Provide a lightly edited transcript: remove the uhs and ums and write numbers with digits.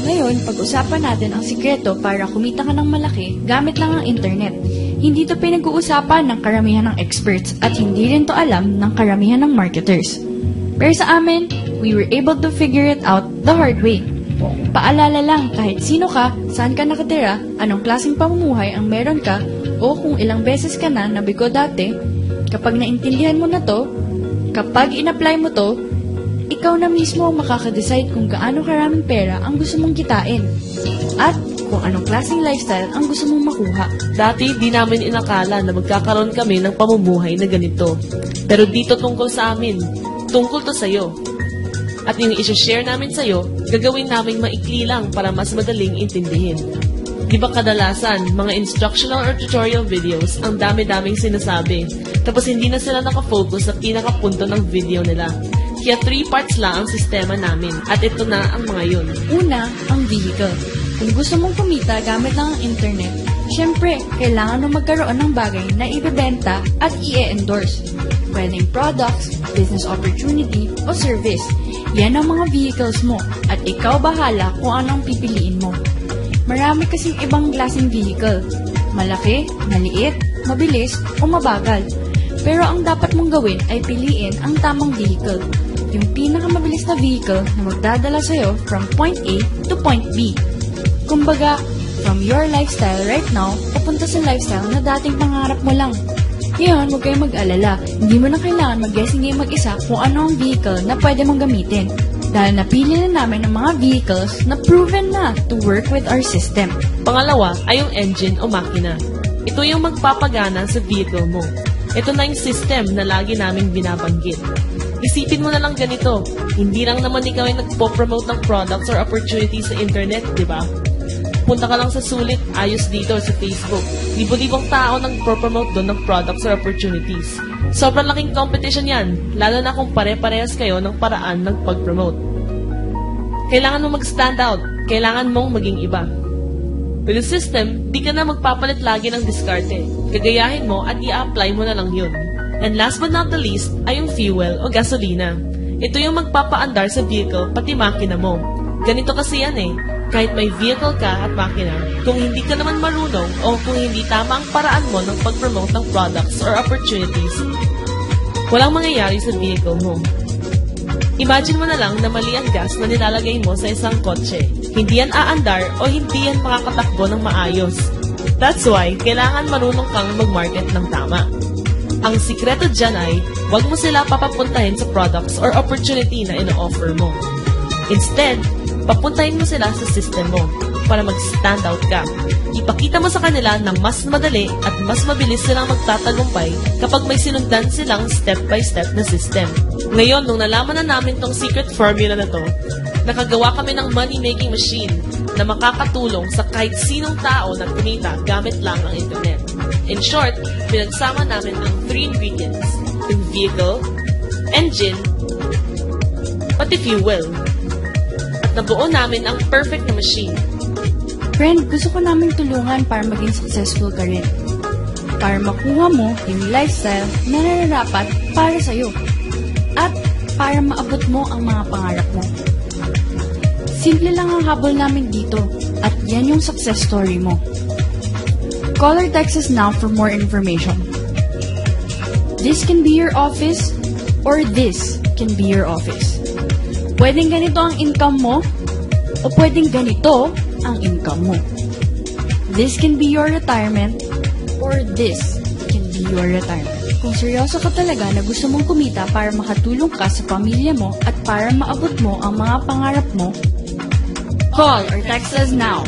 Ngayon, pag-usapan natin ang sikreto para kumita ka ng malaki gamit lang ang internet. Hindi ito pinag-uusapan ng karamihan ng experts at hindi rin to alam ng karamihan ng marketers. Pero sa amin, we were able to figure it out the hard way. Paalala lang, kahit sino ka, saan ka nakatira, anong klaseng pamumuhay ang meron ka, o kung ilang beses ka na nabigo dati, kapag naintindihan mo na to, kapag in-apply mo to, ikaw na mismo ang makakadecide kung gaano karaming pera ang gusto mong kitain at kung anong klaseng lifestyle ang gusto mong makuha. Dati, di namin inakala na magkakaroon kami ng pamumuhay na ganito. Pero dito tungkol sa amin, tungkol to sa'yo. At yung isi-share namin sa'yo, gagawin naming maikli lang para mas madaling intindihin. Di ba kadalasan, mga instructional or tutorial videos, ang dami-daming sinasabi, tapos hindi na sila nakafocus sa pinakapunto ng video nila. Kaya 3 parts lang ang sistema namin at ito na ang mga yun. Una, ang vehicle. Kung gusto mong kumita gamit lang ang internet, syempre, kailangan mo magkaroon ng bagay na ibebenta at i-endorse. Pwedeng products, business opportunity, o service. Yan ang mga vehicles mo at ikaw bahala kung anong pipiliin mo. Marami kasing ibang klaseng vehicle. Malaki, maliit, mabilis, o mabagal. Pero ang dapat mong gawin ay piliin ang tamang vehicle. Yung pinakamabilis na vehicle na magdadala sa'yo from point A to point B. Kumbaga, from your lifestyle right now, papunta sa lifestyle na dating pangarap mo lang. Ngayon, huwag kayong mag-alala. Hindi mo na kailangan mag-guessing game mag-isa kung ano ang vehicle na pwede mong gamitin. Dahil napili na namin ng mga vehicles na proven na to work with our system. Pangalawa ay yung engine o makina. Ito yung magpapagana sa vehicle mo. Ito na yung system na lagi naming binabanggit. Isipin mo na lang ganito, hindi lang naman ikaw ay nagpo-promote ng products or opportunities sa internet, di ba? Punta ka lang sa sulit, ayos dito sa Facebook. Libo-libong tao nagpo-promote doon ng products or opportunities. Sobrang laking competition yan, lalo na kung pare-parehas kayo ng paraan ng pag-promote. Kailangan mo mag-stand out, kailangan mong maging iba. With the system, di ka na magpapalit lagi ng diskarte. Gagayahin mo at i-apply mo na lang yun. And last but not the least ay yung fuel o gasolina. Ito yung magpapaandar sa vehicle pati makina mo. Ganito kasi yan eh. Kahit may vehicle ka at makina, kung hindi ka naman marunong o kung hindi tama ang paraan mo ng pag-promote ng products or opportunities, walang mangyayari sa vehicle mo. Imagine mo na lang na mali ang gas na nilalagay mo sa isang kotse. Hindi yan aandar o hindi yan makakatakbo ng maayos. That's why, kailangan marunong kang mag-market ng tama. Ang sikreto dyan ay, huwag mo sila papapuntahin sa products or opportunity na ino-offer mo. Instead, papuntahin mo sila sa system mo para mag-stand out ka. Ipakita mo sa kanila na mas madali at mas mabilis silang magtatagumpay kapag may sinundan silang step-by-step na system. Ngayon, nung nalaman na namin tong secret formula na to, nakagawa kami ng money-making machine na makakatulong sa kahit sinong tao na kumita gamit lang ang internet. In short, pinagsama namin ang 3 ingredients, yung vehicle, engine, pati fuel. At nabuo namin ang perfect na machine. Friend, gusto ko namin tulungan para maging successful ka rin. Para makuha mo yung lifestyle na nararapat para sa'yo. At para maabot mo ang mga pangarap mo. Simple lang ang habol namin dito at yan yung success story mo. Call or text us now for more information. This can be your office or this can be your office. Pwedeng ganito ang income mo o pwedeng ganito ang income mo. This can be your retirement or this can be your retirement. Kung seryoso ka talaga na gusto mong kumita para makatulong ka sa pamilya mo at para maabot mo ang mga pangarap mo, call or text us now.